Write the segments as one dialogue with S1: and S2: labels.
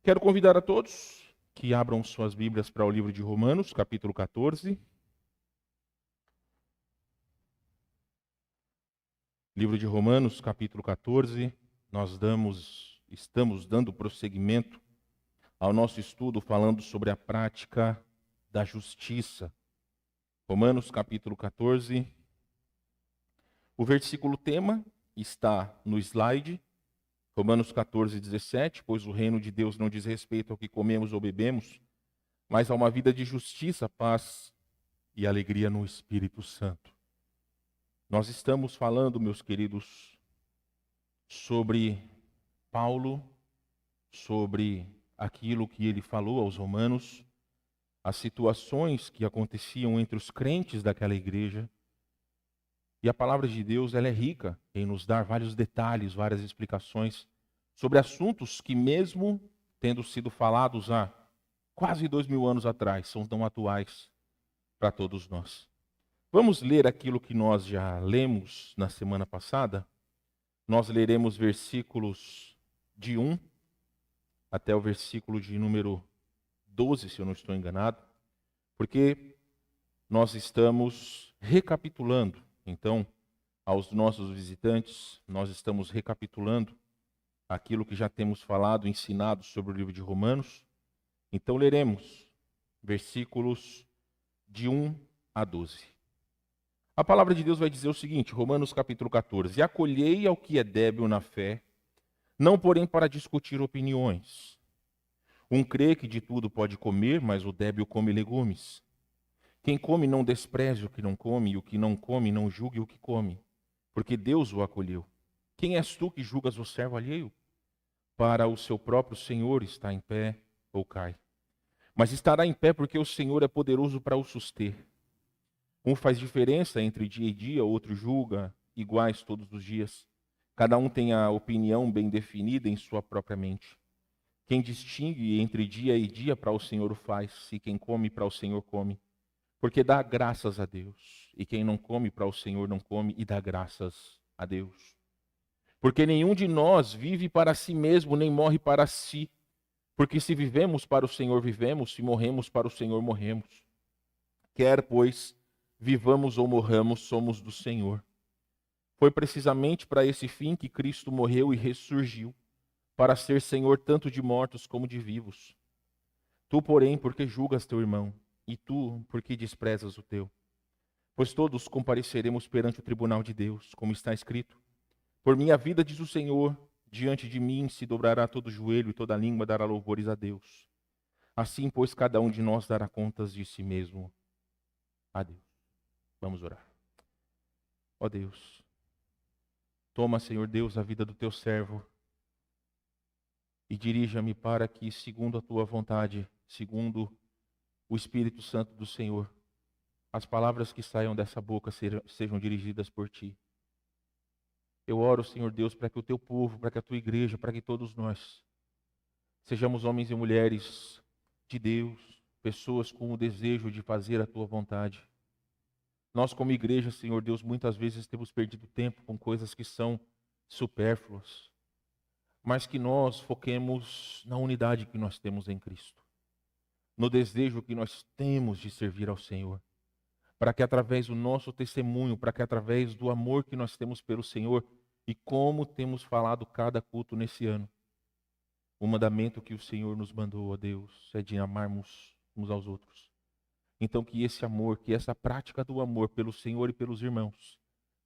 S1: Quero convidar a todos que abram suas Bíblias para o livro de Romanos, capítulo 14. Livro de Romanos, capítulo 14. Estamos dando prosseguimento ao nosso estudo falando sobre a prática da justiça. Romanos, capítulo 14. O versículo tema está no slide. Romanos 14, 17, pois o reino de Deus não diz respeito ao que comemos ou bebemos, mas a uma vida de justiça, paz e alegria no Espírito Santo. Nós estamos falando, meus queridos, sobre Paulo, sobre aquilo que ele falou aos romanos, as situações que aconteciam entre os crentes daquela igreja. E a palavra de Deus, ela é rica em nos dar vários detalhes, várias explicações sobre assuntos que, mesmo tendo sido falados há quase 2000 anos atrás, são tão atuais para todos nós. Vamos ler aquilo que nós já lemos na semana passada. Nós leremos versículos de 1 até o versículo de número 12, se eu não estou enganado, porque nós estamos recapitulando. Então, aos nossos visitantes, nós estamos recapitulando aquilo que já temos falado, ensinado sobre o livro de Romanos. Então, leremos versículos de 1 a 12. A palavra de Deus vai dizer o seguinte, Romanos capítulo 14. Acolhei ao que é débil na fé, não porém para discutir opiniões. Um crê que de tudo pode comer, mas o débil come legumes. Quem come não despreze o que não come, e o que não come não julgue o que come, porque Deus o acolheu. Quem és tu que julgas o servo alheio? Para o seu próprio Senhor está em pé ou cai. Mas estará em pé porque o Senhor é poderoso para o suster. Um faz diferença entre dia e dia, outro julga iguais todos os dias. Cada um tem a opinião bem definida em sua própria mente. Quem distingue entre dia e dia para o Senhor o faz, e quem come para o Senhor come, porque dá graças a Deus. E quem não come para o Senhor não come e dá graças a Deus. Porque nenhum de nós vive para si mesmo, nem morre para si. Porque se vivemos para o Senhor, vivemos, se morremos para o Senhor, morremos. Quer, pois, vivamos ou morramos, somos do Senhor. Foi precisamente para esse fim que Cristo morreu e ressurgiu, para ser Senhor tanto de mortos como de vivos. Tu, porém, porque julgas teu irmão, e tu, porque desprezas o teu? Pois todos compareceremos perante o tribunal de Deus, como está escrito. Por minha vida, diz o Senhor, diante de mim se dobrará todo joelho e toda língua dará louvores a Deus. Assim, pois, cada um de nós dará contas de si mesmo a Deus. Vamos orar. Ó Deus, toma, Senhor Deus, a vida do teu servo e dirija-me para que, segundo a tua vontade, segundo o Espírito Santo do Senhor, as palavras que saiam dessa boca sejam dirigidas por ti. Eu oro, Senhor Deus, para que o teu povo, para que a tua igreja, para que todos nós sejamos homens e mulheres de Deus, pessoas com o desejo de fazer a tua vontade. Nós, como igreja, Senhor Deus, muitas vezes temos perdido tempo com coisas que são supérfluas, mas que nós foquemos na unidade que nós temos em Cristo, no desejo que nós temos de servir ao Senhor, para que através do nosso testemunho, para que através do amor que nós temos pelo Senhor, e como temos falado cada culto nesse ano, o mandamento que o Senhor nos mandou, ó Deus, é de amarmos uns aos outros. Então que esse amor, que essa prática do amor pelo Senhor e pelos irmãos,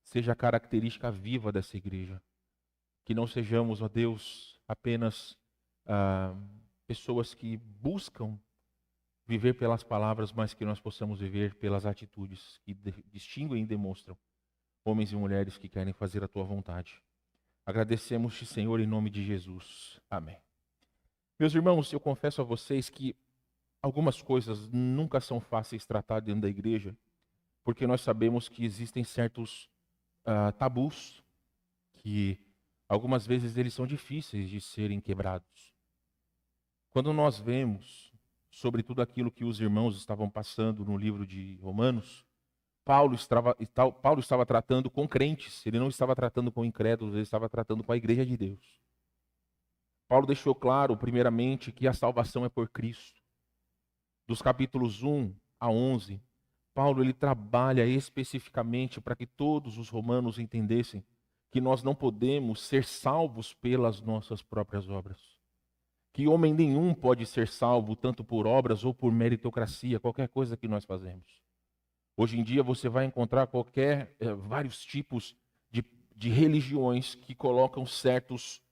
S1: seja a característica viva dessa igreja. Que não sejamos, ó Deus, apenas pessoas que buscam viver pelas palavras, mas que nós possamos viver pelas atitudes que distinguem e demonstram homens e mulheres que querem fazer a tua vontade. Agradecemos-te, Senhor, em nome de Jesus. Amém. Meus irmãos, eu confesso a vocês que algumas coisas nunca são fáceis de tratar dentro da igreja, porque nós sabemos que existem certos tabus que algumas vezes eles são difíceis de serem quebrados. Quando nós vemos sobre tudo aquilo que os irmãos estavam passando no livro de Romanos, Paulo estava tratando com crentes, ele não estava tratando com incrédulos, ele estava tratando com a igreja de Deus. Paulo deixou claro, primeiramente, que a salvação é por Cristo. Dos capítulos 1 a 11, Paulo ele trabalha especificamente para que todos os romanos entendessem que nós não podemos ser salvos pelas nossas próprias obras. Que homem nenhum pode ser salvo tanto por obras ou por meritocracia, qualquer coisa que nós fazemos. Hoje em dia você vai encontrar vários tipos de religiões que colocam certos,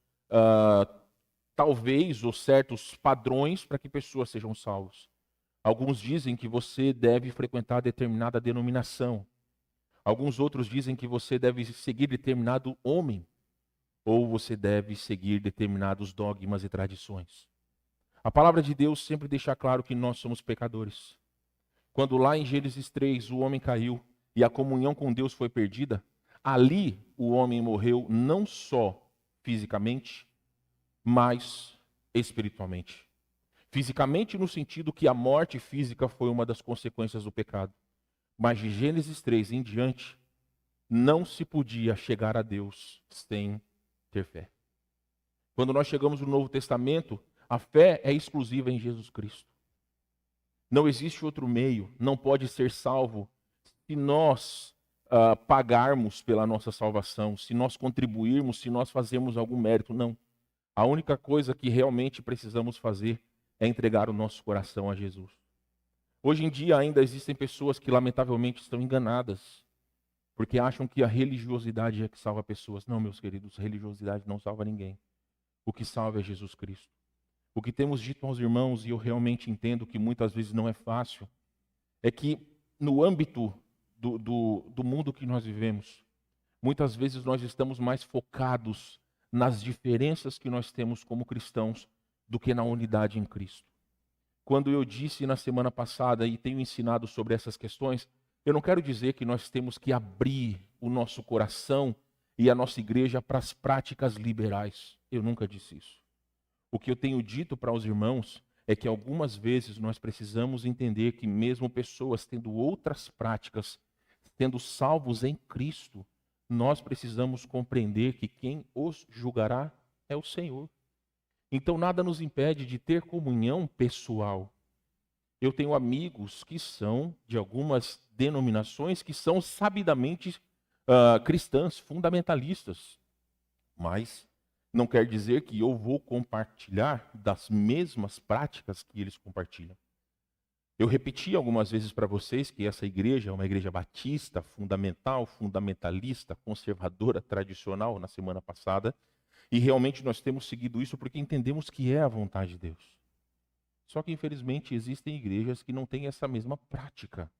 S1: talvez, ou certos padrões para que pessoas sejam salvas. Alguns dizem que você deve frequentar determinada denominação. Alguns outros dizem que você deve seguir determinado homem. Ou você deve seguir determinados dogmas e tradições. A palavra de Deus sempre deixa claro que nós somos pecadores. Quando lá em Gênesis 3 o homem caiu e a comunhão com Deus foi perdida, ali o homem morreu não só fisicamente, mas espiritualmente. Fisicamente no sentido que a morte física foi uma das consequências do pecado. Mas de Gênesis 3 em diante, não se podia chegar a Deus sem ter fé. Quando nós chegamos no Novo Testamento, a fé é exclusiva em Jesus Cristo. Não existe outro meio, não pode ser salvo se nós pagarmos pela nossa salvação, se nós contribuirmos, se nós fazermos algum mérito. Não. A única coisa que realmente precisamos fazer é entregar o nosso coração a Jesus. Hoje em dia ainda existem pessoas que lamentavelmente estão enganadas, porque acham que a religiosidade é que salva pessoas. Não, meus queridos, religiosidade não salva ninguém. O que salva é Jesus Cristo. O que temos dito aos irmãos, e eu realmente entendo que muitas vezes não é fácil, é que no âmbito do mundo que nós vivemos, muitas vezes nós estamos mais focados nas diferenças que nós temos como cristãos do que na unidade em Cristo. Quando eu disse na semana passada e tenho ensinado sobre essas questões, eu não quero dizer que nós temos que abrir o nosso coração e a nossa igreja para as práticas liberais. Eu nunca disse isso. O que eu tenho dito para os irmãos é que algumas vezes nós precisamos entender que mesmo pessoas tendo outras práticas, tendo salvos em Cristo, nós precisamos compreender que quem os julgará é o Senhor. Então nada nos impede de ter comunhão pessoal. Eu tenho amigos que são de algumas denominações que são sabidamente cristãs, fundamentalistas. Mas não quer dizer que eu vou compartilhar das mesmas práticas que eles compartilham. Eu repeti algumas vezes para vocês que essa igreja é uma igreja batista, fundamental, fundamentalista, conservadora, tradicional, na semana passada. E realmente nós temos seguido isso porque entendemos que é a vontade de Deus. Só que infelizmente existem igrejas que não têm essa mesma prática.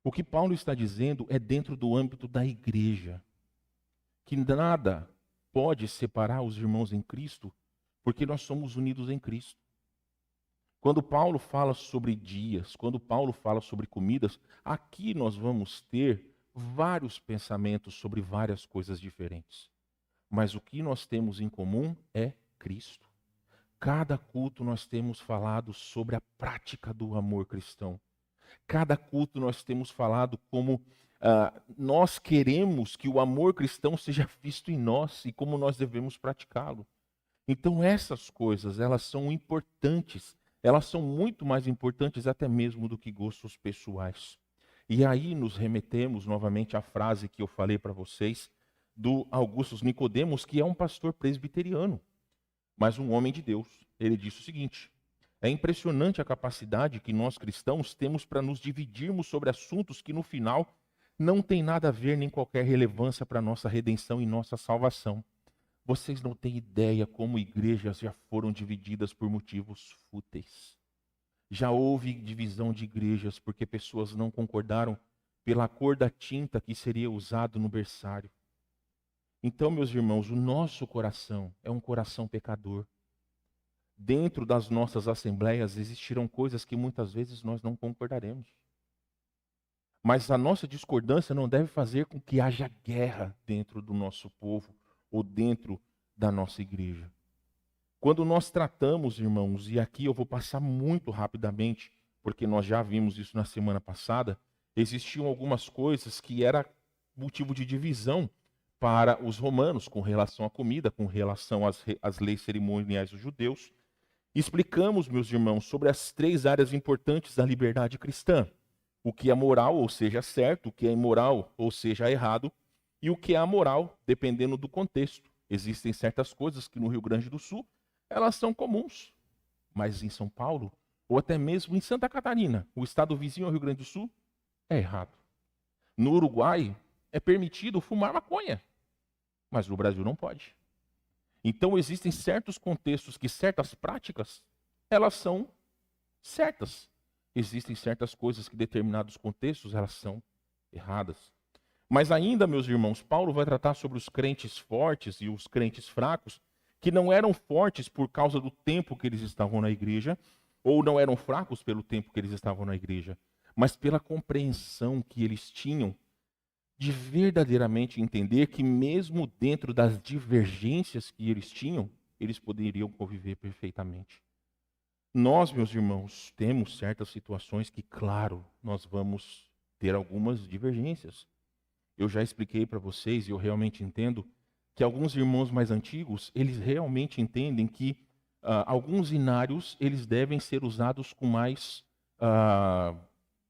S1: O que Paulo está dizendo é dentro do âmbito da igreja. Que nada pode separar os irmãos em Cristo, porque nós somos unidos em Cristo. Quando Paulo fala sobre dias, quando Paulo fala sobre comidas, aqui nós vamos ter vários pensamentos sobre várias coisas diferentes. Mas o que nós temos em comum é Cristo. Cada culto nós temos falado sobre a prática do amor cristão. Cada culto nós temos falado como nós queremos que o amor cristão seja visto em nós e como nós devemos praticá-lo. Então essas coisas, elas são importantes. Elas são muito mais importantes até mesmo do que gostos pessoais. E aí nos remetemos novamente à frase que eu falei para vocês, do Augusto Nicodemos, que é um pastor presbiteriano, mas um homem de Deus. Ele disse o seguinte: é impressionante a capacidade que nós cristãos temos para nos dividirmos sobre assuntos que no final não tem nada a ver nem qualquer relevância para a nossa redenção e nossa salvação. Vocês não têm ideia como igrejas já foram divididas por motivos fúteis. Já houve divisão de igrejas porque pessoas não concordaram pela cor da tinta que seria usado no berçário. Então, meus irmãos, o nosso coração é um coração pecador. Dentro das nossas assembleias existirão coisas que muitas vezes nós não concordaremos. Mas a nossa discordância não deve fazer com que haja guerra dentro do nosso povo ou dentro da nossa igreja. Quando nós tratamos, irmãos, e aqui eu vou passar muito rapidamente, porque nós já vimos isso na semana passada, existiam algumas coisas que era motivo de divisão, para os romanos com relação à comida, com relação às leis cerimoniais dos judeus. Explicamos, meus irmãos, sobre as 3 áreas importantes da liberdade cristã. O que é moral, ou seja, certo, o que é imoral, ou seja, errado, e o que é amoral, dependendo do contexto. Existem certas coisas que no Rio Grande do Sul, elas são comuns, mas em São Paulo, ou até mesmo em Santa Catarina, o estado vizinho ao Rio Grande do Sul, é errado. No Uruguai, é permitido fumar maconha, mas no Brasil não pode. Então existem certos contextos que certas práticas, elas são certas. Existem certas coisas que em determinados contextos, elas são erradas. Mas ainda, meus irmãos, Paulo vai tratar sobre os crentes fortes e os crentes fracos, que não eram fortes por causa do tempo que eles estavam na igreja, ou não eram fracos pelo tempo que eles estavam na igreja, mas pela compreensão que eles tinham de verdadeiramente entender que mesmo dentro das divergências que eles tinham, eles poderiam conviver perfeitamente. Nós, meus irmãos, temos certas situações que, claro, nós vamos ter algumas divergências. Eu já expliquei para vocês, e eu realmente entendo, que alguns irmãos mais antigos, eles realmente entendem que alguns inários, eles devem ser usados com mais,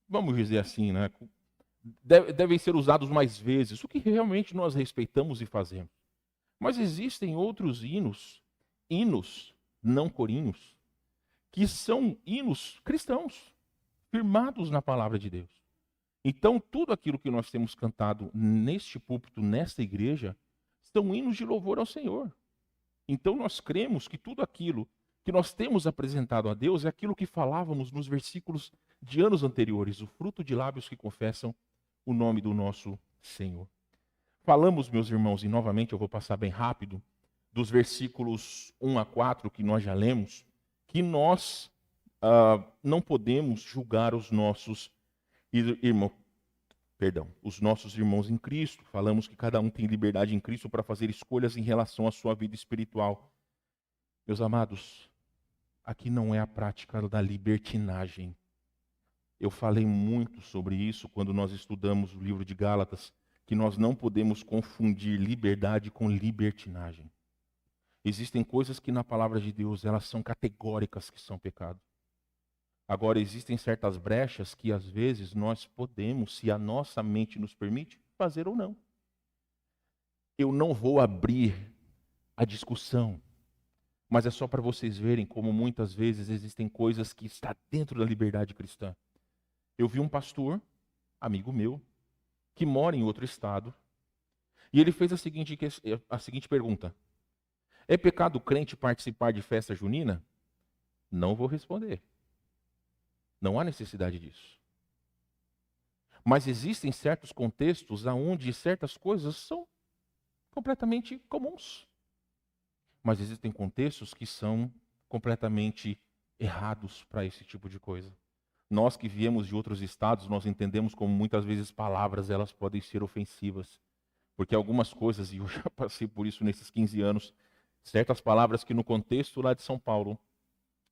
S1: vamos dizer assim, né? Devem ser usados mais vezes, o que realmente nós respeitamos e fazemos. Mas existem outros hinos não corinhos, que são hinos cristãos, firmados na palavra de Deus. Então, tudo aquilo que nós temos cantado neste púlpito, nesta igreja, são hinos de louvor ao Senhor. Então, nós cremos que tudo aquilo que nós temos apresentado a Deus é aquilo que falávamos nos versículos de anos anteriores, o fruto de lábios que confessam o nome do nosso Senhor. Falamos, meus irmãos, e novamente eu vou passar bem rápido, dos versículos 1 a 4 que nós já lemos, que nós não podemos julgar os nossos irmãos em Cristo. Falamos que cada um tem liberdade em Cristo para fazer escolhas em relação à sua vida espiritual. Meus amados, aqui não é a prática da libertinagem. Eu falei muito sobre isso quando nós estudamos o livro de Gálatas, que nós não podemos confundir liberdade com libertinagem. Existem coisas que na palavra de Deus, elas são categóricas que são pecado. Agora, existem certas brechas que às vezes nós podemos, se a nossa mente nos permite, fazer ou não. Eu não vou abrir a discussão, mas é só para vocês verem como muitas vezes existem coisas que estão dentro da liberdade cristã. Eu vi um pastor, amigo meu, que mora em outro estado, e ele fez a seguinte pergunta: é pecado crente participar de festa junina? Não vou responder. Não há necessidade disso. Mas existem certos contextos onde certas coisas são completamente comuns. Mas existem contextos que são completamente errados para esse tipo de coisa. Nós que viemos de outros estados, nós entendemos como muitas vezes palavras elas podem ser ofensivas. Porque algumas coisas, e eu já passei por isso nesses 15 anos, certas palavras que no contexto lá de São Paulo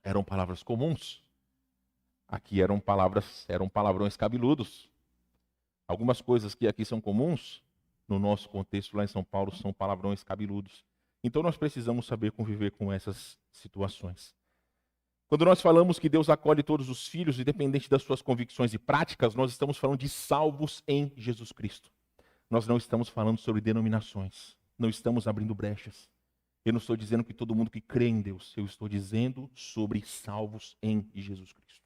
S1: eram palavras comuns, aqui eram palavrões cabeludos. Algumas coisas que aqui são comuns, no nosso contexto lá em São Paulo, são palavrões cabeludos. Então nós precisamos saber conviver com essas situações. Quando nós falamos que Deus acolhe todos os filhos, independente das suas convicções e práticas, nós estamos falando de salvos em Jesus Cristo. Nós não estamos falando sobre denominações, não estamos abrindo brechas. Eu não estou dizendo que todo mundo que crê em Deus, eu estou dizendo sobre salvos em Jesus Cristo.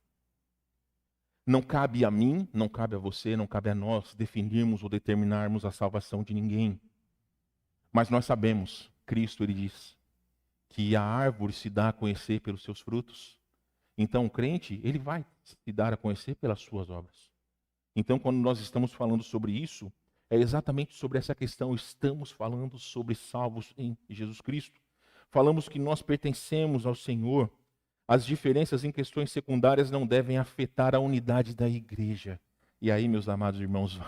S1: Não cabe a mim, não cabe a você, não cabe a nós definirmos ou determinarmos a salvação de ninguém. Mas nós sabemos, Cristo, ele diz, que a árvore se dá a conhecer pelos seus frutos. Então o crente, ele vai se dar a conhecer pelas suas obras. Então quando nós estamos falando sobre isso, é exatamente sobre essa questão. Estamos falando sobre salvos em Jesus Cristo. Falamos que nós pertencemos ao Senhor. As diferenças em questões secundárias não devem afetar a unidade da igreja. E aí, meus amados irmãos,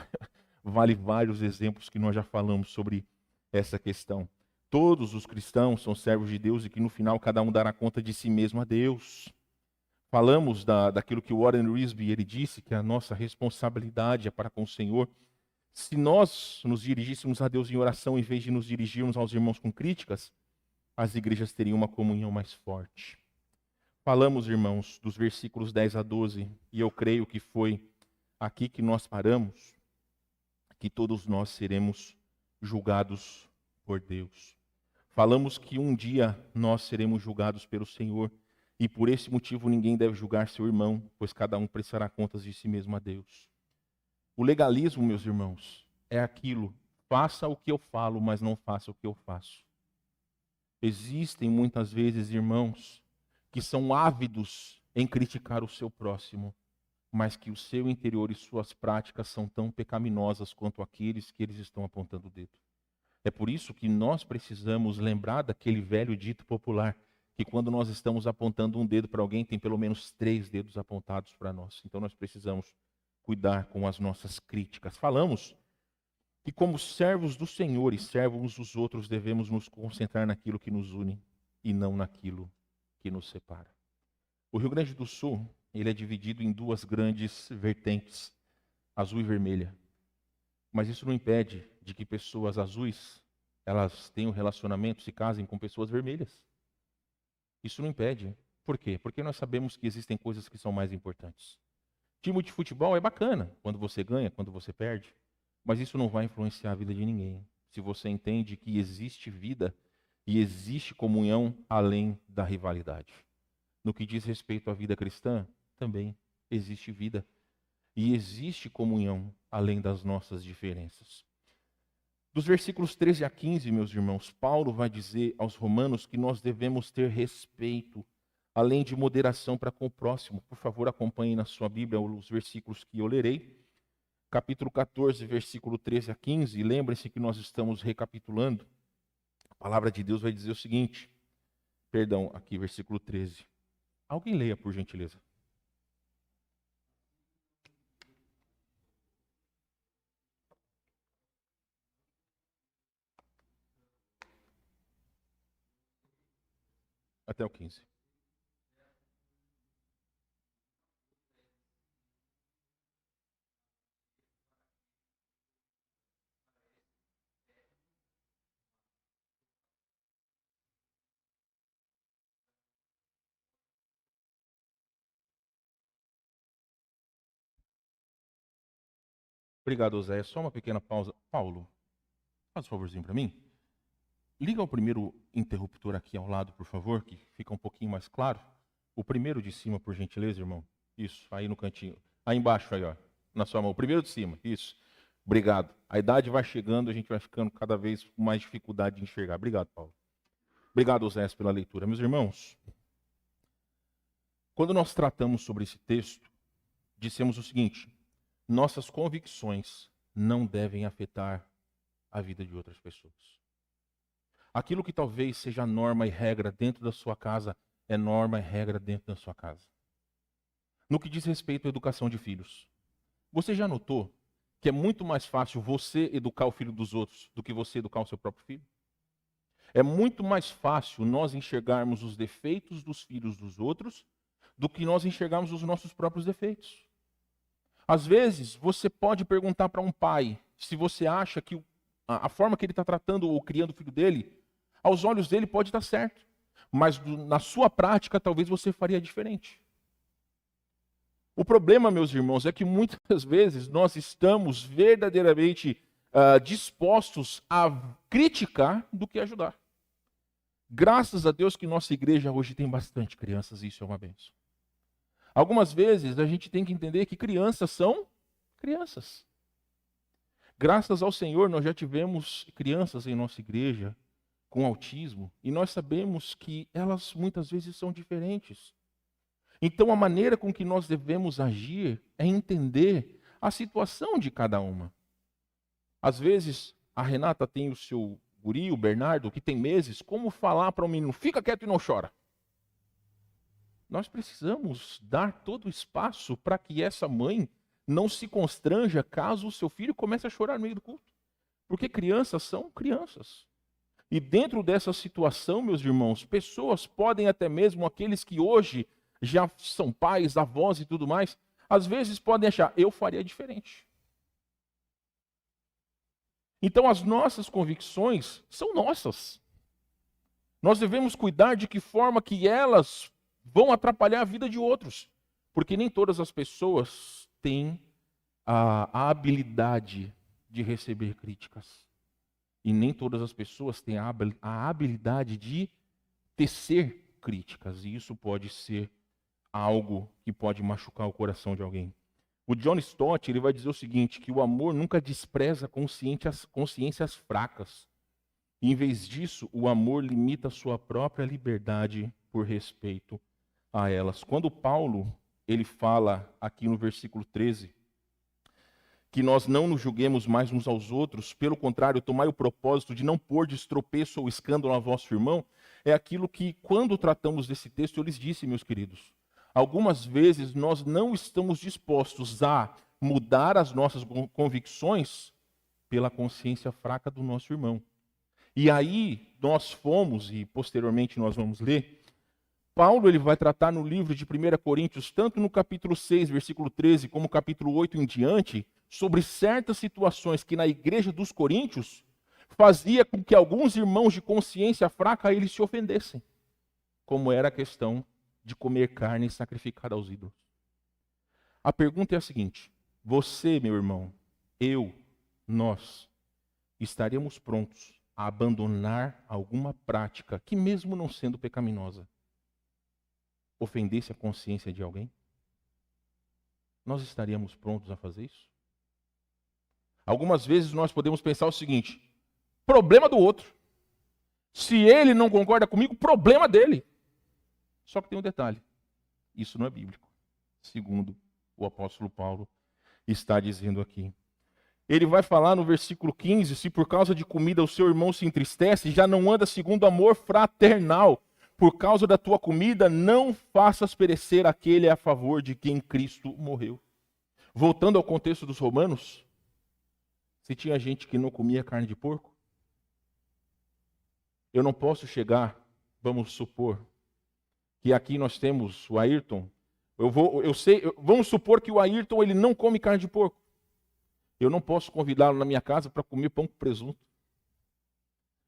S1: vale vários exemplos que nós já falamos sobre essa questão. Todos os cristãos são servos de Deus e que no final cada um dará conta de si mesmo a Deus. Falamos daquilo que o Warren Wiersbe ele disse, que a nossa responsabilidade é para com o Senhor. Se nós nos dirigíssemos a Deus em oração em vez de nos dirigirmos aos irmãos com críticas, as igrejas teriam uma comunhão mais forte. Falamos, irmãos, dos versículos 10 a 12, e eu creio que foi aqui que nós paramos, que todos nós seremos julgados por Deus. Falamos que um dia nós seremos julgados pelo Senhor, e por esse motivo ninguém deve julgar seu irmão, pois cada um prestará contas de si mesmo a Deus. O legalismo, meus irmãos, é aquilo: faça o que eu falo, mas não faça o que eu faço. Existem muitas vezes irmãos que são ávidos em criticar o seu próximo, mas que o seu interior e suas práticas são tão pecaminosas quanto aqueles que eles estão apontando o dedo. É por isso que nós precisamos lembrar daquele velho dito popular, que quando nós estamos apontando um dedo para alguém, tem pelo menos 3 dedos apontados para nós. Então nós precisamos cuidar com as nossas críticas. Falamos que como servos do Senhor e servos uns dos outros, devemos nos concentrar naquilo que nos une e não naquilo que nos separa. O Rio Grande do Sul, ele é dividido em 2 grandes vertentes, azul e vermelha. Mas isso não impede de que pessoas azuis, elas tenham relacionamento, se casem com pessoas vermelhas. Isso não impede. Por quê? Porque nós sabemos que existem coisas que são mais importantes. Time de futebol é bacana, quando você ganha, quando você perde. Mas isso não vai influenciar a vida de ninguém. Se você entende que existe vida e existe comunhão além da rivalidade. No que diz respeito à vida cristã, também existe vida. E existe comunhão além das nossas diferenças. Dos versículos 13 a 15, meus irmãos, Paulo vai dizer aos romanos que nós devemos ter respeito, além de moderação para com o próximo. Por favor, acompanhe na sua Bíblia os versículos que eu lerei. Capítulo 14, versículo 13 a 15. Lembrem-se que nós estamos recapitulando. A palavra de Deus vai dizer o seguinte. Perdão, aqui, versículo 13. Alguém leia, por gentileza. Até o 15. Obrigado, Zé. Só uma pequena pausa. Paulo, faz um favorzinho para mim. Liga o primeiro interruptor aqui ao lado, por favor, que fica um pouquinho mais claro. O primeiro de cima, por gentileza, irmão. Isso, aí no cantinho. Aí embaixo, aí, ó, na sua mão. O primeiro de cima, isso. Obrigado. A idade vai chegando, a gente vai ficando cada vez com mais dificuldade de enxergar. Obrigado, Paulo. Obrigado, Zé, pela leitura. Meus irmãos, quando nós tratamos sobre esse texto, dissemos o seguinte: nossas convicções não devem afetar a vida de outras pessoas. Aquilo que talvez seja norma e regra dentro da sua casa, é norma e regra dentro da sua casa. No que diz respeito à educação de filhos, você já notou que é muito mais fácil você educar o filho dos outros do que você educar o seu próprio filho? É muito mais fácil nós enxergarmos os defeitos dos filhos dos outros do que nós enxergarmos os nossos próprios defeitos. Às vezes, você pode perguntar para um pai se você acha que a forma que ele está tratando ou criando o filho dele, aos olhos dele pode estar certo, mas na sua prática talvez você faria diferente. O problema, meus irmãos, é que muitas vezes nós estamos verdadeiramente dispostos a criticar do que ajudar. Graças a Deus que nossa igreja hoje tem bastante crianças, e isso é uma bênção. Algumas vezes a gente tem que entender que crianças são crianças. Graças ao Senhor nós já tivemos crianças em nossa igreja com autismo, e nós sabemos que elas muitas vezes são diferentes. Então a maneira com que nós devemos agir é entender a situação de cada uma. Às vezes a Renata tem o seu guri, o Bernardo, que tem meses, como falar para um menino, fica quieto e não chora? Nós precisamos dar todo o espaço para que essa mãe não se constranja caso o seu filho comece a chorar no meio do culto. Porque crianças são crianças. E dentro dessa situação, meus irmãos, pessoas podem até mesmo, aqueles que hoje já são pais, avós e tudo mais, às vezes podem achar, eu faria diferente. Então as nossas convicções são nossas. Nós devemos cuidar de que forma que elas vão atrapalhar a vida de outros. Porque nem todas as pessoas têm a habilidade de receber críticas. E nem todas as pessoas têm a habilidade de tecer críticas. E isso pode ser algo que pode machucar o coração de alguém. O John Stott, ele vai dizer o seguinte, que o amor nunca despreza consciências fracas. Em vez disso, o amor limita a sua própria liberdade por respeito a elas. Quando Paulo, ele fala aqui no versículo 13, que nós não nos julguemos mais uns aos outros, pelo contrário, tomai o propósito de não pôr de tropeço ou escândalo a vosso irmão, é aquilo que, quando tratamos desse texto, eu lhes disse, meus queridos. Algumas vezes nós não estamos dispostos a mudar as nossas convicções pela consciência fraca do nosso irmão. E aí nós fomos, e posteriormente nós vamos ler, Paulo ele vai tratar no livro de 1 Coríntios, tanto no capítulo 6, versículo 13, como capítulo 8 em diante, sobre certas situações que na igreja dos Coríntios fazia com que alguns irmãos de consciência fraca eles se ofendessem, como era a questão de comer carne sacrificada aos ídolos. A pergunta é a seguinte: você, meu irmão, eu, nós, estaríamos prontos a abandonar alguma prática que, mesmo não sendo pecaminosa, ofendesse a consciência de alguém? Nós estaríamos prontos a fazer isso? Algumas vezes nós podemos pensar o seguinte: problema do outro. Se ele não concorda comigo, problema dele. Só que tem um detalhe: isso não é bíblico, segundo o apóstolo Paulo está dizendo aqui. Ele vai falar no versículo 15, se por causa de comida o seu irmão se entristece, já não anda segundo amor fraternal. Por causa da tua comida, não faças perecer aquele a favor de quem Cristo morreu. Voltando ao contexto dos romanos, se tinha gente que não comia carne de porco, eu não posso chegar, vamos supor, que aqui nós temos o Ayrton. Vamos supor que o Ayrton ele não come carne de porco. Eu não posso convidá-lo na minha casa para comer pão com presunto.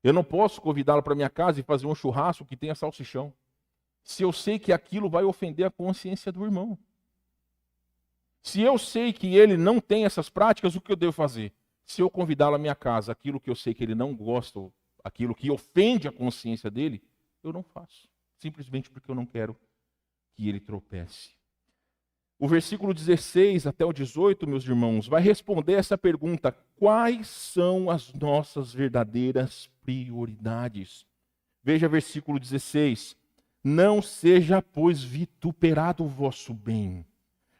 S1: Eu não posso convidá-lo para minha casa e fazer um churrasco que tenha salsichão, se eu sei que aquilo vai ofender a consciência do irmão. Se eu sei que ele não tem essas práticas, o que eu devo fazer? Se eu convidá-lo à minha casa, aquilo que eu sei que ele não gosta, aquilo que ofende a consciência dele, eu não faço. Simplesmente porque eu não quero que ele tropece. O versículo 16 até o 18, meus irmãos, vai responder essa pergunta: quais são as nossas verdadeiras prioridades? Veja versículo 16: não seja, pois, vituperado o vosso bem,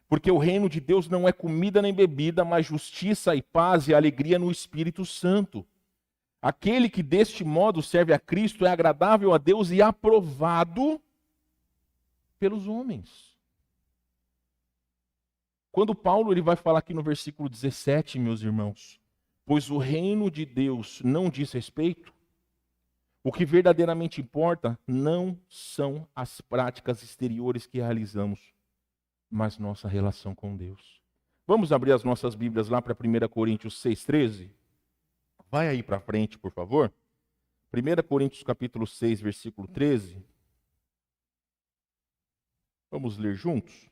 S1: porque o reino de Deus não é comida nem bebida, mas justiça e paz e alegria no Espírito Santo. Aquele que deste modo serve a Cristo é agradável a Deus e aprovado pelos homens. Quando Paulo ele vai falar aqui no versículo 17, meus irmãos, pois o reino de Deus não diz respeito, o que verdadeiramente importa não são as práticas exteriores que realizamos, mas nossa relação com Deus. Vamos abrir as nossas Bíblias lá para 1 Coríntios 6,13? Vai aí para frente, por favor. 1 Coríntios capítulo 6, versículo 13. Vamos ler juntos?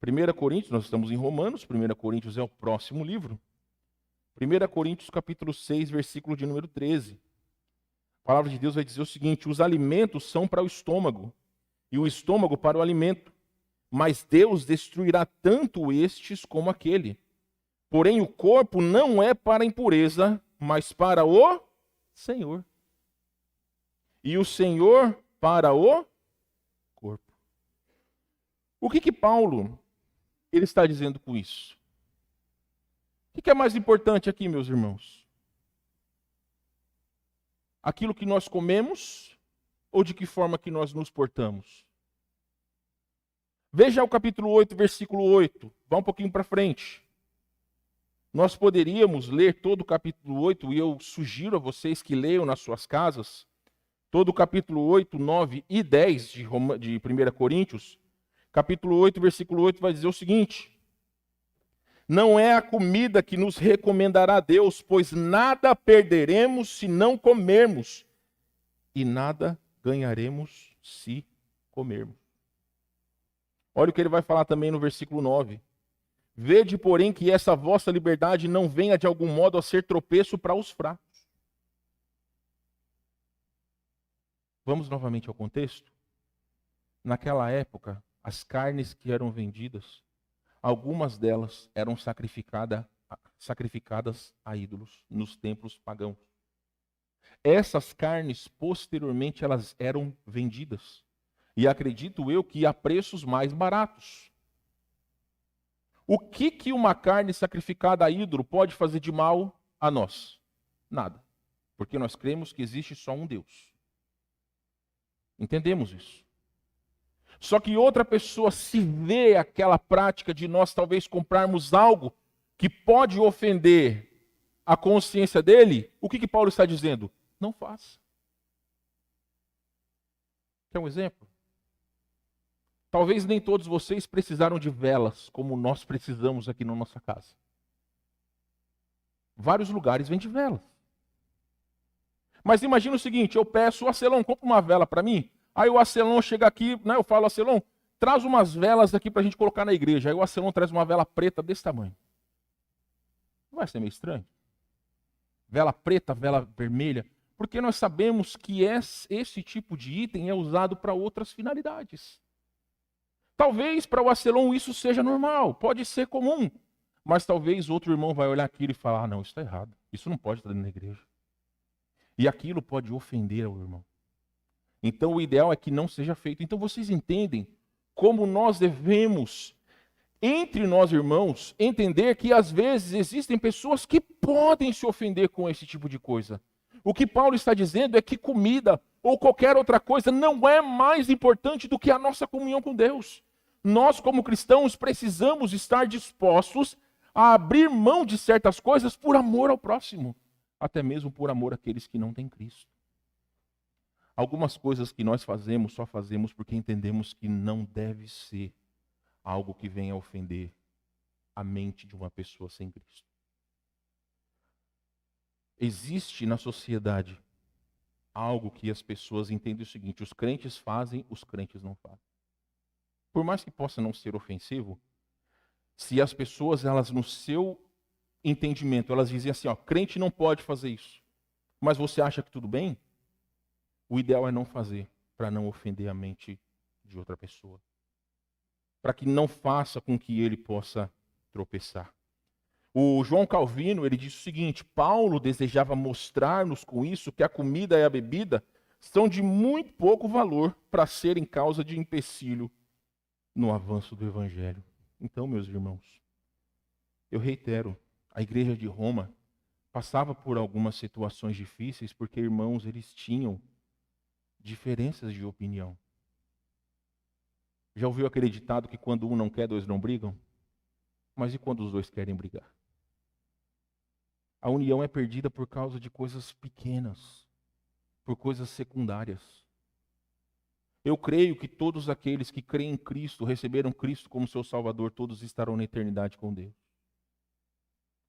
S1: 1 Coríntios, nós estamos em Romanos, 1 Coríntios é o próximo livro. 1 Coríntios capítulo 6, versículo de número 13. A palavra de Deus vai dizer o seguinte: os alimentos são para o estômago, e o estômago para o alimento. Mas Deus destruirá tanto estes como aquele. Porém, o corpo não é para a impureza, mas para o Senhor. E o Senhor para o corpo. O que Paulo ele está dizendo com isso? O que é mais importante aqui, meus irmãos? Aquilo que nós comemos ou de que forma que nós nos portamos? Veja o capítulo 8, versículo 8. Vá um pouquinho para frente. Nós poderíamos ler todo o capítulo 8, e eu sugiro a vocês que leiam nas suas casas, todo o capítulo 8, 9 e 10 de 1 Coríntios. Capítulo 8, versículo 8 vai dizer o seguinte: Não é a comida que nos recomendará a Deus, pois nada perderemos se não comermos, e nada ganharemos se comermos. Olha o que ele vai falar também no versículo 9. Vede, porém, que essa vossa liberdade não venha de algum modo a ser tropeço para os fracos. Vamos novamente ao contexto? Naquela época, as carnes que eram vendidas, algumas delas eram sacrificadas a ídolos nos templos pagãos. Essas carnes, posteriormente, elas eram vendidas. E acredito eu que a preços mais baratos. O que uma carne sacrificada a ídolo pode fazer de mal a nós? Nada. Porque nós cremos que existe só um Deus. Entendemos isso. Só que outra pessoa se vê aquela prática de nós talvez comprarmos algo que pode ofender a consciência dele, o que Paulo está dizendo? Não faça. Quer um exemplo? Talvez nem todos vocês precisaram de velas, como nós precisamos aqui na nossa casa. Vários lugares vendem velas. Mas imagina o seguinte, eu peço, Acelão, compra uma vela para mim. Aí o Acelão chega aqui, né, eu falo, Acelão, traz umas velas aqui para a gente colocar na igreja. Aí o Acelão traz uma vela preta desse tamanho. Não vai ser meio estranho? Vela preta, vela vermelha. Porque nós sabemos que esse tipo de item é usado para outras finalidades. Talvez para o Acelão isso seja normal, pode ser comum. Mas talvez outro irmão vai olhar aquilo e falar, não, isso está errado. Isso não pode estar dentro da igreja. E aquilo pode ofender ao irmão. Então o ideal é que não seja feito. Então vocês entendem como nós devemos, entre nós irmãos, entender que às vezes existem pessoas que podem se ofender com esse tipo de coisa. O que Paulo está dizendo é que comida ou qualquer outra coisa não é mais importante do que a nossa comunhão com Deus. Nós, como cristãos, precisamos estar dispostos a abrir mão de certas coisas por amor ao próximo, até mesmo por amor àqueles que não têm Cristo. Algumas coisas que nós fazemos, só fazemos porque entendemos que não deve ser algo que venha a ofender a mente de uma pessoa sem Cristo. Existe na sociedade algo que as pessoas entendem o seguinte: os crentes fazem, os crentes não fazem. Por mais que possa não ser ofensivo, se as pessoas, elas no seu entendimento, elas dizem assim, ó, crente não pode fazer isso, mas você acha que tudo bem? O ideal é não fazer, para não ofender a mente de outra pessoa. Para que não faça com que ele possa tropeçar. O João Calvino, ele diz o seguinte: Paulo desejava mostrar-nos com isso que a comida e a bebida são de muito pouco valor para serem causa de empecilho no avanço do evangelho. Então, meus irmãos, eu reitero, a igreja de Roma passava por algumas situações difíceis porque, irmãos, eles tinham diferenças de opinião. Já ouviu aquele ditado que quando um não quer, dois não brigam? Mas e quando os dois querem brigar? A união é perdida por causa de coisas pequenas, por coisas secundárias. Eu creio que todos aqueles que creem em Cristo, receberam Cristo como seu Salvador, todos estarão na eternidade com Deus.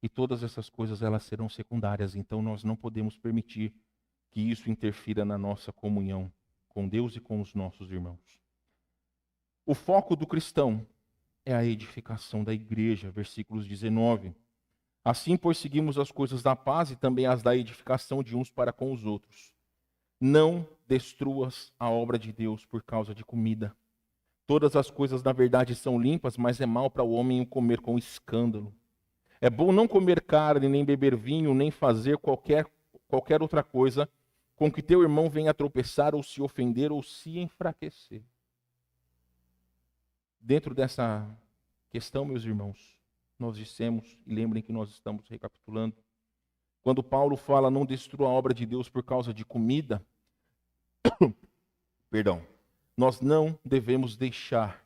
S1: E todas essas coisas, elas serão secundárias, então nós não podemos permitir que isso interfira na nossa comunhão com Deus e com os nossos irmãos. O foco do cristão é a edificação da igreja, versículos 19. Assim, pois, seguimos as coisas da paz e também as da edificação de uns para com os outros. Não destruas a obra de Deus por causa de comida. Todas as coisas, na verdade, são limpas, mas é mal para o homem o comer com escândalo. É bom não comer carne, nem beber vinho, nem fazer qualquer outra coisa com que teu irmão venha a tropeçar, ou se ofender, ou se enfraquecer. Dentro dessa questão, meus irmãos, nós dissemos, e lembrem que nós estamos recapitulando, quando Paulo fala não destrua a obra de Deus por causa de comida, perdão, nós não devemos deixar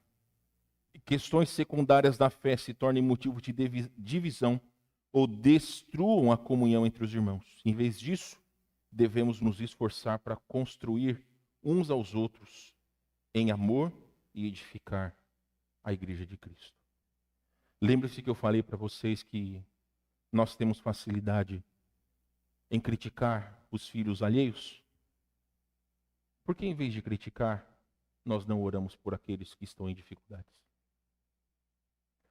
S1: que questões secundárias da fé se tornem motivo de divisão ou destruam a comunhão entre os irmãos. Em vez disso, devemos nos esforçar para construir uns aos outros em amor e edificar a igreja de Cristo. Lembre-se que eu falei para vocês que nós temos facilidade em criticar os filhos alheios? Por que, em vez de criticar, nós não oramos por aqueles que estão em dificuldades?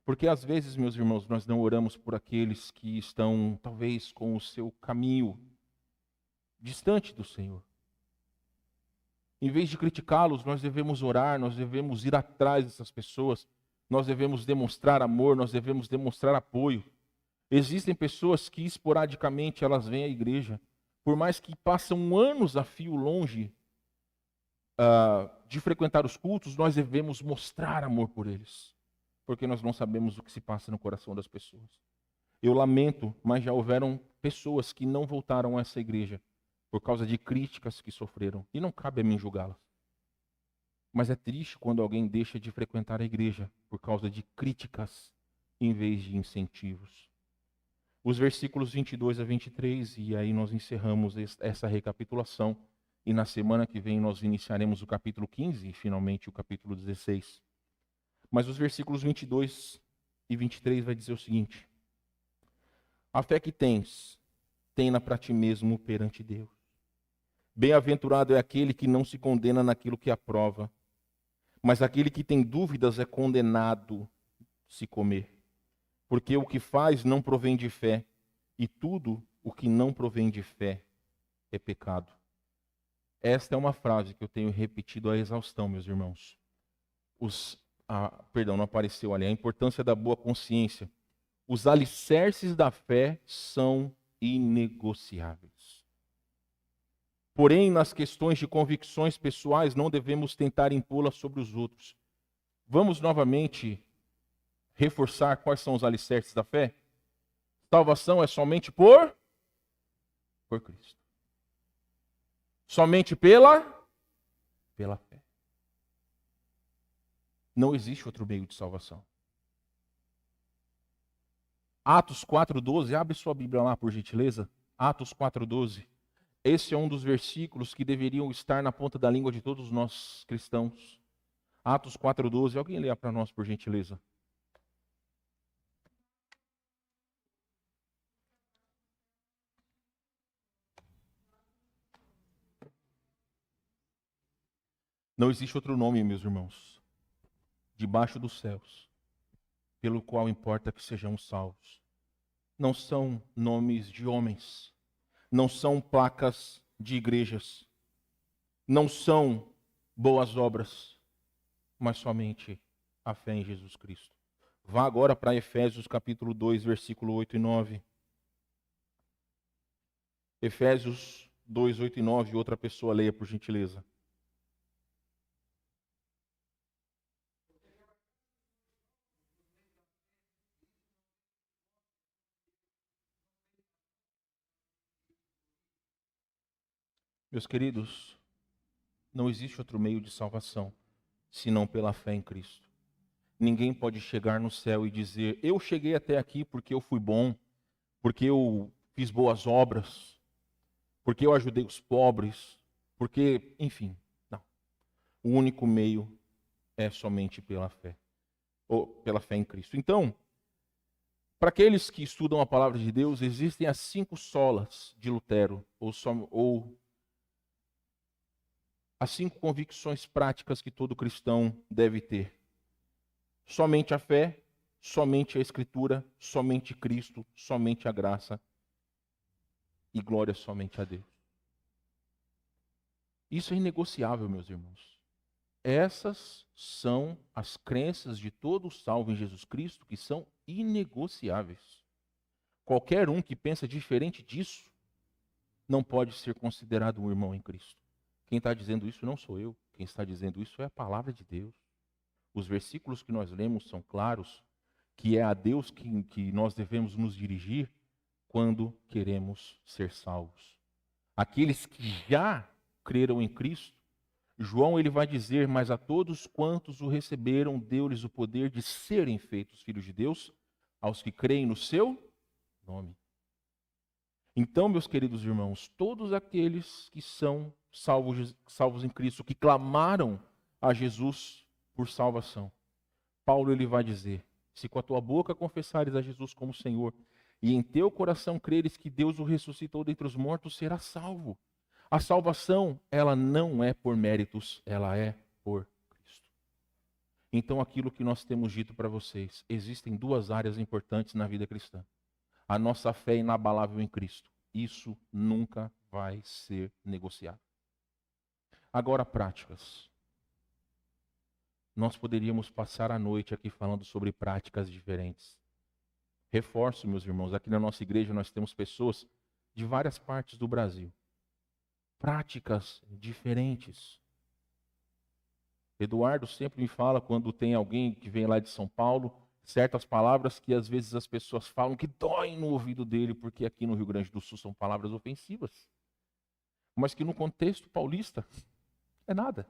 S1: Porque às vezes, meus irmãos, nós não oramos por aqueles que estão, talvez, com o seu caminho distante do Senhor. Em vez de criticá-los, nós devemos orar, nós devemos ir atrás dessas pessoas, nós devemos demonstrar amor, nós devemos demonstrar apoio. Existem pessoas que esporadicamente elas vêm à igreja, por mais que passam anos a fio longe de frequentar os cultos, nós devemos mostrar amor por eles, porque nós não sabemos o que se passa no coração das pessoas. Eu lamento, mas já houveram pessoas que não voltaram a essa igreja por causa de críticas que sofreram, e não cabe a mim julgá-las. Mas é triste quando alguém deixa de frequentar a igreja por causa de críticas em vez de incentivos. Os versículos 22 a 23, e aí nós encerramos essa recapitulação, e na semana que vem nós iniciaremos o capítulo 15 e finalmente o capítulo 16. Mas os versículos 22 e 23 vai dizer o seguinte: a fé que tens, tem-na para ti mesmo perante Deus. Bem-aventurado é aquele que não se condena naquilo que aprova, mas aquele que tem dúvidas é condenado se comer. Porque o que faz não provém de fé, e tudo o que não provém de fé é pecado. Esta é uma frase que eu tenho repetido à exaustão, meus irmãos. Não apareceu ali. A importância da boa consciência. Os alicerces da fé são inegociáveis. Porém, nas questões de convicções pessoais, não devemos tentar impô-las sobre os outros. Vamos novamente reforçar quais são os alicerces da fé? Salvação é somente por Cristo. Somente pela fé. Não existe outro meio de salvação. Atos 4:12, abre sua Bíblia lá, por gentileza. Atos 4:12. Esse é um dos versículos que deveriam estar na ponta da língua de todos nós cristãos. Atos 4:12, alguém lê para nós, por gentileza. Não existe outro nome, meus irmãos, debaixo dos céus, pelo qual importa que sejamos salvos. Não são nomes de homens, não são placas de igrejas, não são boas obras, mas somente a fé em Jesus Cristo. Vá agora para Efésios capítulo 2, versículo 8 e 9. Efésios 2, 8 e 9, outra pessoa leia, por gentileza. Meus queridos, não existe outro meio de salvação, senão pela fé em Cristo. Ninguém pode chegar no céu e dizer, eu cheguei até aqui porque eu fui bom, porque eu fiz boas obras, porque eu ajudei os pobres, porque, enfim, não. O único meio é somente pela fé, ou pela fé em Cristo. Então, para aqueles que estudam a palavra de Deus, existem as 5 solas de Lutero, ou as 5 convicções práticas que todo cristão deve ter. Somente a fé, somente a Escritura, somente Cristo, somente a graça e glória somente a Deus. Isso é inegociável, meus irmãos. Essas são as crenças de todo salvo em Jesus Cristo que são inegociáveis. Qualquer um que pensa diferente disso não pode ser considerado um irmão em Cristo. Quem está dizendo isso não sou eu. Quem está dizendo isso é a palavra de Deus. Os versículos que nós lemos são claros, que é a Deus que nós devemos nos dirigir quando queremos ser salvos. Aqueles que já creram em Cristo, João ele vai dizer, mas a todos quantos o receberam, deu-lhes o poder de serem feitos filhos de Deus, aos que creem no seu nome. Então, meus queridos irmãos, todos aqueles que são salvos em Cristo, que clamaram a Jesus por salvação, Paulo ele vai dizer, Se com a tua boca confessares a Jesus como Senhor, e em teu coração creres que Deus o ressuscitou dentre os mortos, serás salvo. A salvação, ela não é por méritos, ela é por Cristo. Então, aquilo que nós temos dito para vocês, existem duas áreas importantes na vida cristã. A nossa fé inabalável em Cristo. Isso nunca vai ser negociado. Agora, práticas. Nós poderíamos passar a noite aqui falando sobre práticas diferentes. Reforço, meus irmãos, aqui na nossa igreja nós temos pessoas de várias partes do Brasil. Práticas diferentes. Eduardo sempre me fala, quando tem alguém que vem lá de São Paulo, certas palavras que às vezes as pessoas falam que doem no ouvido dele, porque aqui no Rio Grande do Sul são palavras ofensivas. Mas que no contexto paulista é nada.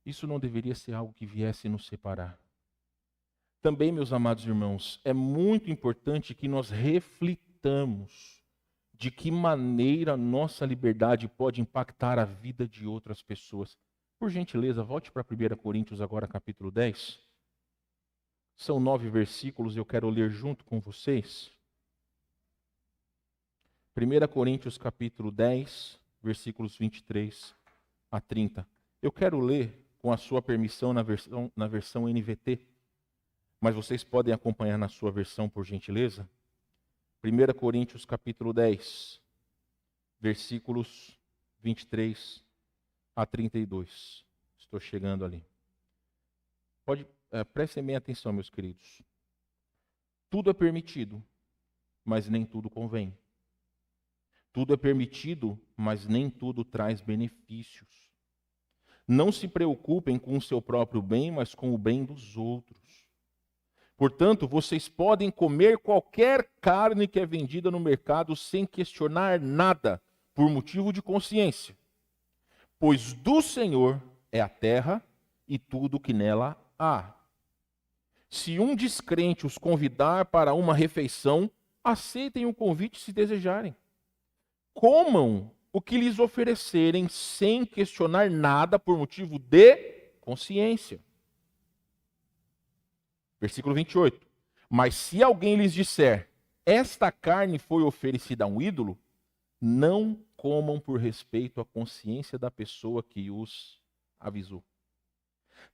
S1: Isso não deveria ser algo que viesse nos separar. Também, meus amados irmãos, é muito importante que nós reflitamos de que maneira nossa liberdade pode impactar a vida de outras pessoas. Por gentileza, volte para 1 Coríntios agora, capítulo 10. São 9 versículos, eu quero ler junto com vocês. 1 Coríntios, capítulo 10, versículos 23 a 30. Eu quero ler, com a sua permissão, na versão NVT, mas vocês podem acompanhar na sua versão, por gentileza. 1 Coríntios, capítulo 10, versículos 23 a 32. Estou chegando ali. Prestem bem atenção, meus queridos. Tudo é permitido, mas nem tudo convém. Tudo é permitido, mas nem tudo traz benefícios. Não se preocupem com o seu próprio bem, mas com o bem dos outros. Portanto, vocês podem comer qualquer carne que é vendida no mercado sem questionar nada, por motivo de consciência. Pois do Senhor é a terra e tudo que nela há. Se um descrente os convidar para uma refeição, aceitem o convite se desejarem. Comam o que lhes oferecerem sem questionar nada por motivo de consciência. Versículo 28. Mas se alguém lhes disser, esta carne foi oferecida a um ídolo, não comam por respeito à consciência da pessoa que os avisou.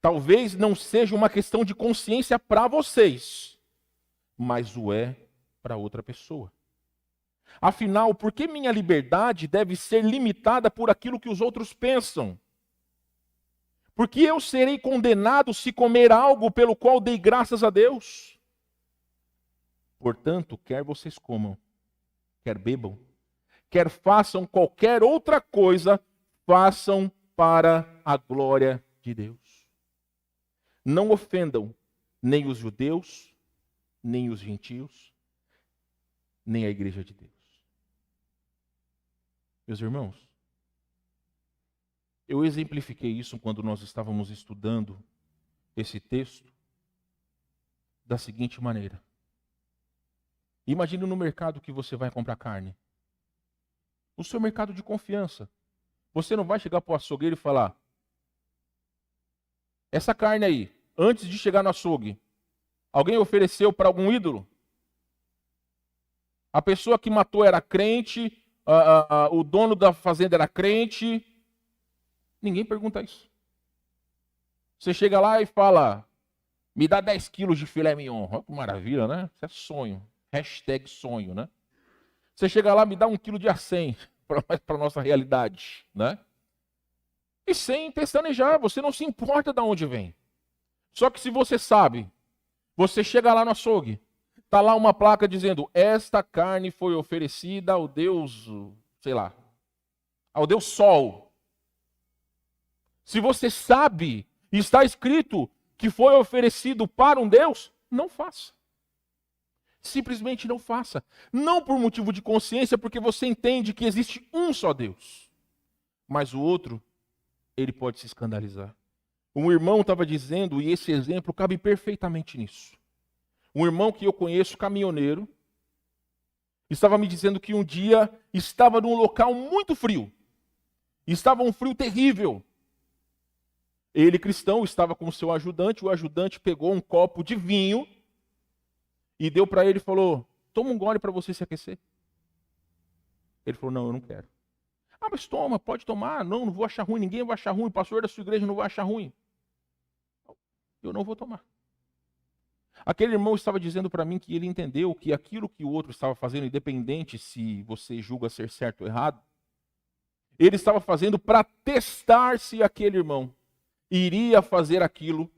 S1: Talvez não seja uma questão de consciência para vocês, mas o é para outra pessoa. Afinal, por que minha liberdade deve ser limitada por aquilo que os outros pensam? Porque eu serei condenado se comer algo pelo qual dei graças a Deus. Portanto, quer vocês comam, quer bebam, quer façam qualquer outra coisa, façam para a glória de Deus. Não ofendam nem os judeus, nem os gentios, nem a igreja de Deus. Meus irmãos, eu exemplifiquei isso quando nós estávamos estudando esse texto da seguinte maneira. Imagine no mercado que você vai comprar carne. O seu mercado de confiança. Você não vai chegar para o açougueiro e falar, essa carne aí, antes de chegar no açougue, alguém ofereceu para algum ídolo? A pessoa que matou era crente, o dono da fazenda era crente. Ninguém pergunta isso. Você chega lá e fala, me dá 10 quilos de filé mignon. Olha que maravilha, né? Isso é sonho. Hashtag sonho, né? Você chega lá, me dá 1 quilo de acém para a nossa realidade, né? E sem pestanejar, você não se importa de onde vem. Só que se você sabe, você chega lá no açougue, está lá uma placa dizendo, esta carne foi oferecida ao Deus, sei lá, ao Deus Sol. Se você sabe e está escrito que foi oferecido para um Deus, não faça. Simplesmente não faça. Não por motivo de consciência, porque você entende que existe um só Deus. Mas o outro, ele pode se escandalizar. Um irmão estava dizendo, e esse exemplo cabe perfeitamente nisso. Um irmão que eu conheço, caminhoneiro, estava me dizendo que um dia estava num local muito frio. Estava um frio terrível. Ele, cristão, estava com o seu ajudante. O ajudante pegou um copo de vinho e deu para ele e falou: toma um gole para você se aquecer. Ele falou: não, eu não quero. Ah, mas toma, pode tomar. Não, não vou achar ruim, ninguém vai achar ruim. O pastor da sua igreja não vai achar ruim. Eu não vou tomar. Aquele irmão estava dizendo para mim que ele entendeu que aquilo que o outro estava fazendo, independente se você julga ser certo ou errado, ele estava fazendo para testar se aquele irmão iria fazer aquilo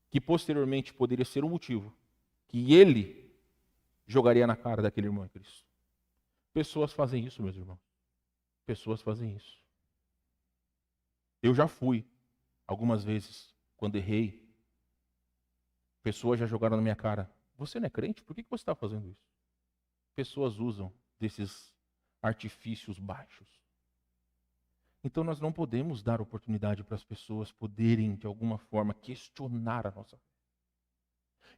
S1: que posteriormente poderia ser o motivo que ele jogaria na cara daquele irmão em Cristo. Pessoas fazem isso, meus irmãos. Pessoas fazem isso. Eu já fui, algumas vezes, quando errei, pessoas já jogaram na minha cara: você não é crente? Por que você está fazendo isso? Pessoas usam desses artifícios baixos. Então nós não podemos dar oportunidade para as pessoas poderem, de alguma forma, questionar a nossa fé.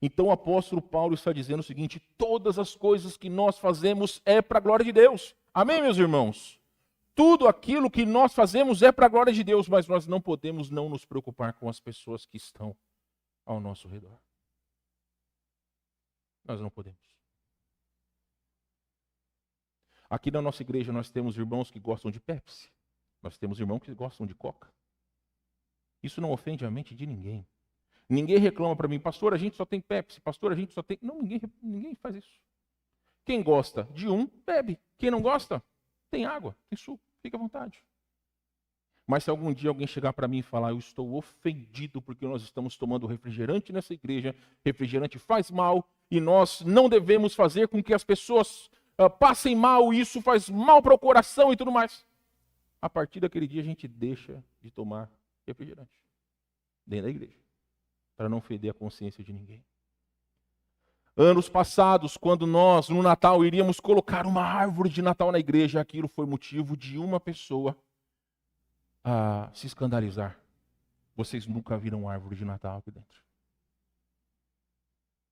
S1: Então o apóstolo Paulo está dizendo o seguinte: todas as coisas que nós fazemos é para a glória de Deus. Amém, meus irmãos? Tudo aquilo que nós fazemos é para a glória de Deus, mas nós não podemos não nos preocupar com as pessoas que estão ao nosso redor. Nós não podemos. Aqui na nossa igreja nós temos irmãos que gostam de Pepsi. Nós temos irmãos que gostam de Coca. Isso não ofende a mente de ninguém. Ninguém reclama para mim: pastor, a gente só tem Pepsi. Pastor, a gente só tem... Não, ninguém faz isso. Quem gosta de um, bebe. Quem não gosta, tem água, tem suco. Fica à vontade. Mas se algum dia alguém chegar para mim e falar: eu estou ofendido porque nós estamos tomando refrigerante nessa igreja, refrigerante faz mal, e nós não devemos fazer com que as pessoas passem mal, e isso faz mal para o coração e tudo mais. A partir daquele dia a gente deixa de tomar refrigerante dentro da igreja, para não feder a consciência de ninguém. Anos passados, quando nós, no Natal, iríamos colocar uma árvore de Natal na igreja, aquilo foi motivo de uma pessoa a se escandalizar. Vocês nunca viram árvore de Natal aqui dentro.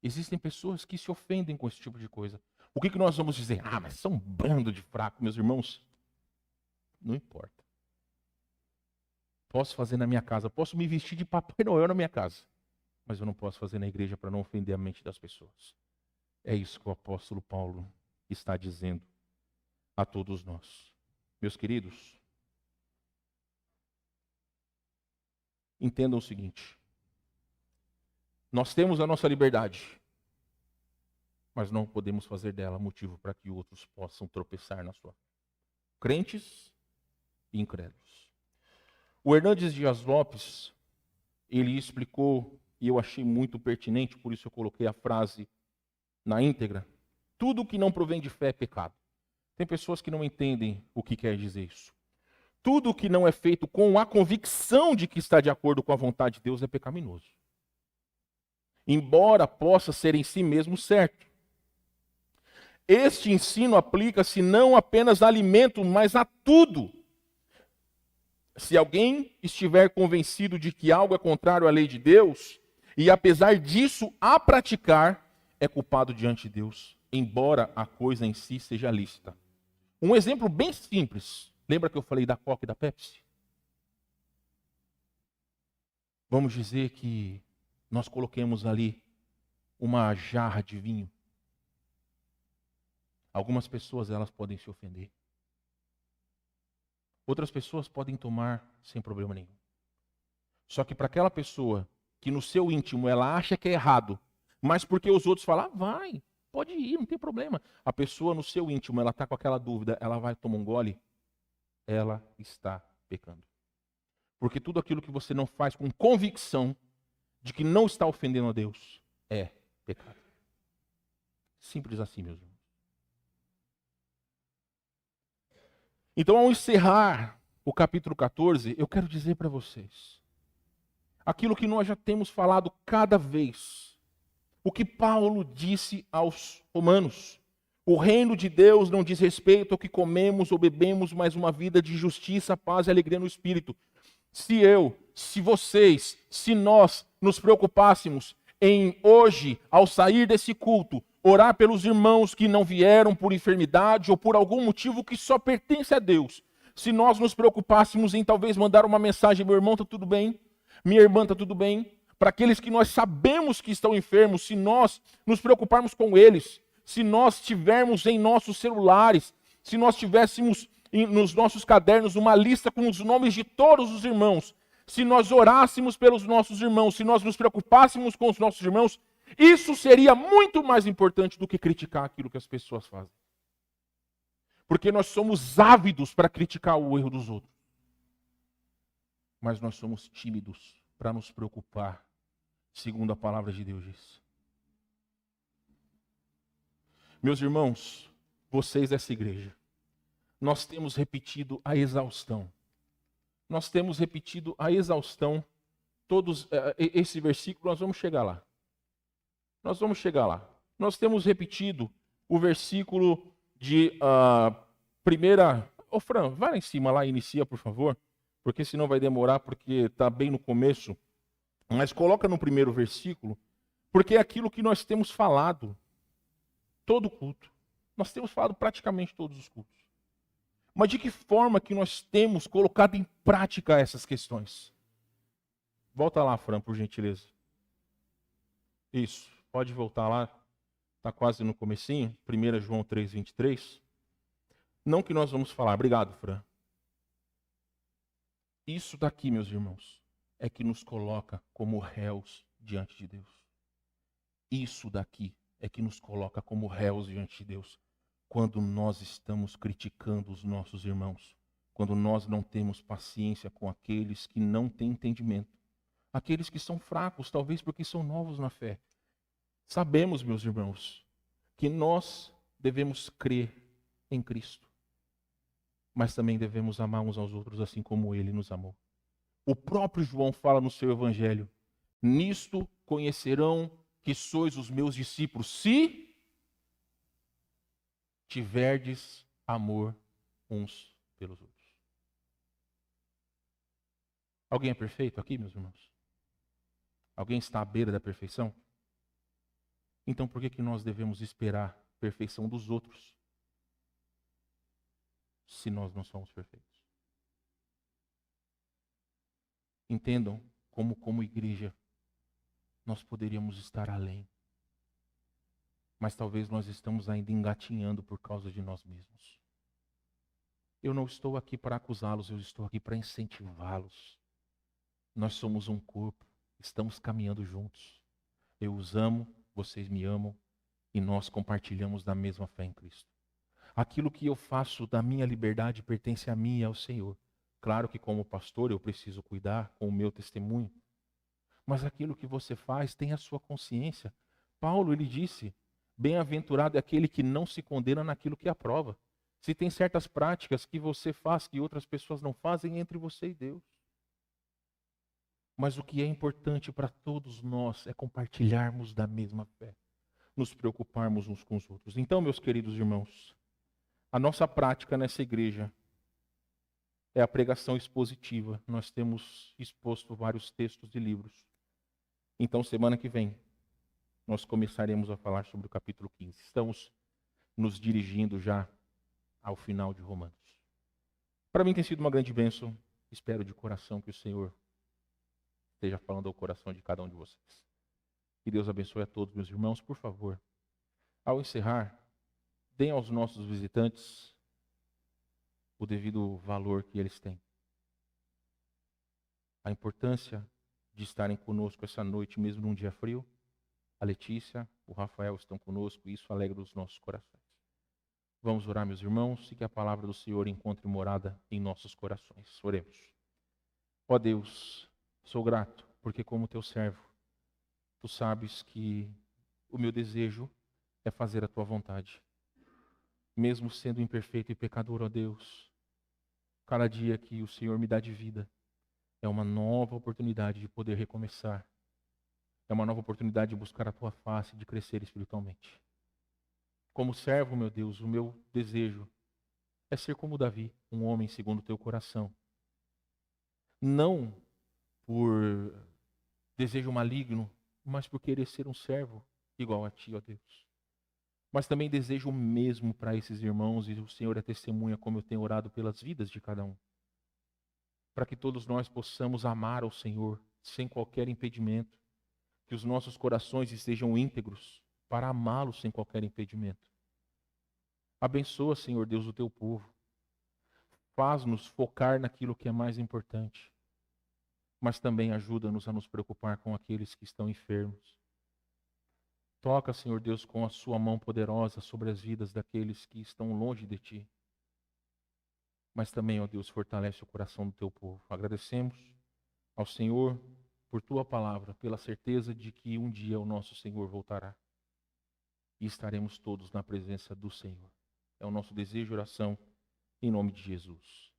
S1: Existem pessoas que se ofendem com esse tipo de coisa. O que nós vamos dizer? Ah, mas são um bando de fracos, meus irmãos. Não importa. Posso fazer na minha casa, posso me vestir de Papai Noel na minha casa, mas eu não posso fazer na igreja para não ofender a mente das pessoas. É isso que o apóstolo Paulo está dizendo a todos nós. Meus queridos, entendam o seguinte: nós temos a nossa liberdade, mas não podemos fazer dela motivo para que outros possam tropeçar na sua. Crentes e incrédulos. O Hernandes Dias Lopes, ele explicou, e eu achei muito pertinente, por isso eu coloquei a frase na íntegra: tudo que não provém de fé é pecado. Tem pessoas que não entendem o que quer dizer isso. Tudo que não é feito com a convicção de que está de acordo com a vontade de Deus é pecaminoso. Embora possa ser em si mesmo certo. Este ensino aplica-se não apenas a alimento, mas a tudo. Se alguém estiver convencido de que algo é contrário à lei de Deus, e apesar disso a praticar, é culpado diante de Deus, embora a coisa em si seja lícita. Um exemplo bem simples. Lembra que eu falei da Coca e da Pepsi? Vamos dizer que nós coloquemos ali uma jarra de vinho. Algumas pessoas, elas podem se ofender. Outras pessoas podem tomar sem problema nenhum. Só que para aquela pessoa que no seu íntimo ela acha que é errado, mas porque os outros falam: vai, pode ir, não tem problema. A pessoa no seu íntimo, ela está com aquela dúvida, ela vai tomar um gole, ela está pecando. Porque tudo aquilo que você não faz com convicção de que não está ofendendo a Deus é pecado. Simples assim, meus irmãos. Então, ao encerrar o capítulo 14, eu quero dizer para vocês aquilo que nós já temos falado cada vez. O que Paulo disse aos romanos: o reino de Deus não diz respeito ao que comemos ou bebemos, mas uma vida de justiça, paz e alegria no Espírito. Se eu, se vocês, se nós nos preocupássemos em hoje, ao sair desse culto, orar pelos irmãos que não vieram por enfermidade ou por algum motivo que só pertence a Deus. se nós nos preocupássemos em talvez mandar uma mensagem, meu irmão, está tudo bem, minha irmã, está tudo bem, para aqueles que nós sabemos que estão enfermos, se nós nos preocuparmos com eles, se nós tivermos em nossos celulares, se nós tivéssemos nos nossos cadernos uma lista com os nomes de todos os irmãos, se nós orássemos pelos nossos irmãos, se nós nos preocupássemos com os nossos irmãos, isso seria muito mais importante do que criticar aquilo que as pessoas fazem. Porque nós somos ávidos para criticar o erro dos outros. Mas nós somos tímidos para nos preocupar, segundo a palavra de Deus diz. Meus irmãos, vocês dessa igreja, nós temos repetido a exaustão. Nós temos repetido a exaustão todos esse versículo, nós vamos chegar lá. Nós vamos chegar lá. Nós temos repetido o versículo de primeira... Ô Fran, vai lá em cima lá e inicia, por favor, porque senão vai demorar, porque está bem no começo. Mas coloca no primeiro versículo, porque é aquilo que nós temos falado todo culto. Nós temos falado praticamente todos os cultos. Mas de que forma que nós temos colocado em prática essas questões? Volta lá, Fran, por gentileza. Isso, pode voltar lá. Está quase no comecinho, 1 João 3:23. Não que nós vamos falar, obrigado, Fran. Isso daqui, meus irmãos, é que nos coloca como réus diante de Deus. Isso daqui é que nos coloca como réus diante de Deus. Quando nós estamos criticando os nossos irmãos, quando nós não temos paciência com aqueles que não têm entendimento, aqueles que são fracos, talvez porque são novos na fé. Sabemos, meus irmãos, que nós devemos crer em Cristo, mas também devemos amar uns aos outros assim como Ele nos amou. O próprio João fala no seu evangelho: nisto conhecerão que sois os meus discípulos, se tiverdes amor uns pelos outros. Alguém é perfeito aqui, meus irmãos? Alguém está à beira da perfeição? Então por que nós devemos esperar a perfeição dos outros, se nós não somos perfeitos? Entendam como igreja nós poderíamos estar além. Mas talvez nós estamos ainda engatinhando por causa de nós mesmos. Eu não estou aqui para acusá-los, eu estou aqui para incentivá-los. Nós somos um corpo, estamos caminhando juntos. Eu os amo, vocês me amam, e nós compartilhamos da mesma fé em Cristo. Aquilo que eu faço da minha liberdade pertence a mim e ao Senhor. Claro que como pastor eu preciso cuidar com o meu testemunho. Mas aquilo que você faz tem a sua consciência. Paulo, ele disse: bem-aventurado é aquele que não se condena naquilo que aprova. Se tem certas práticas que você faz que outras pessoas não fazem, entre você e Deus. Mas o que é importante para todos nós é compartilharmos da mesma fé, nos preocuparmos uns com os outros. Então, meus queridos irmãos, a nossa prática nessa igreja é a pregação expositiva. Nós temos exposto vários textos e livros. Então, semana que vem, nós começaremos a falar sobre o capítulo 15. Estamos nos dirigindo já ao final de Romanos. Para mim tem sido uma grande bênção. Espero de coração que o Senhor esteja falando ao coração de cada um de vocês. Que Deus abençoe a todos, meus irmãos. Por favor, ao encerrar, deem aos nossos visitantes o devido valor que eles têm. A importância de estarem conosco essa noite, mesmo num dia frio. A Letícia, o Rafael estão conosco e isso alegra os nossos corações. Vamos orar, meus irmãos, e que a palavra do Senhor encontre morada em nossos corações. Oremos. Ó Deus, sou grato, porque como teu servo, tu sabes que o meu desejo é fazer a tua vontade. Mesmo sendo imperfeito e pecador, ó Deus, cada dia que o Senhor me dá de vida é uma nova oportunidade de poder recomeçar. É uma nova oportunidade de buscar a tua face, de crescer espiritualmente. Como servo, meu Deus, o meu desejo é ser como Davi, um homem segundo o teu coração. Não por desejo maligno, mas por querer ser um servo igual a ti, ó Deus. Mas também desejo o mesmo para esses irmãos, e o Senhor é testemunha como eu tenho orado pelas vidas de cada um. Para que todos nós possamos amar ao Senhor sem qualquer impedimento, que os nossos corações estejam íntegros para amá-lo sem qualquer impedimento. Abençoa, Senhor Deus, o teu povo. Faz-nos focar naquilo que é mais importante, mas também ajuda-nos a nos preocupar com aqueles que estão enfermos. Toca, Senhor Deus, com a sua mão poderosa sobre as vidas daqueles que estão longe de ti. Mas também, ó Deus, fortalece o coração do teu povo. Agradecemos ao Senhor por tua palavra, pela certeza de que um dia o nosso Senhor voltará. E estaremos todos na presença do Senhor. É o nosso desejo e oração, em nome de Jesus.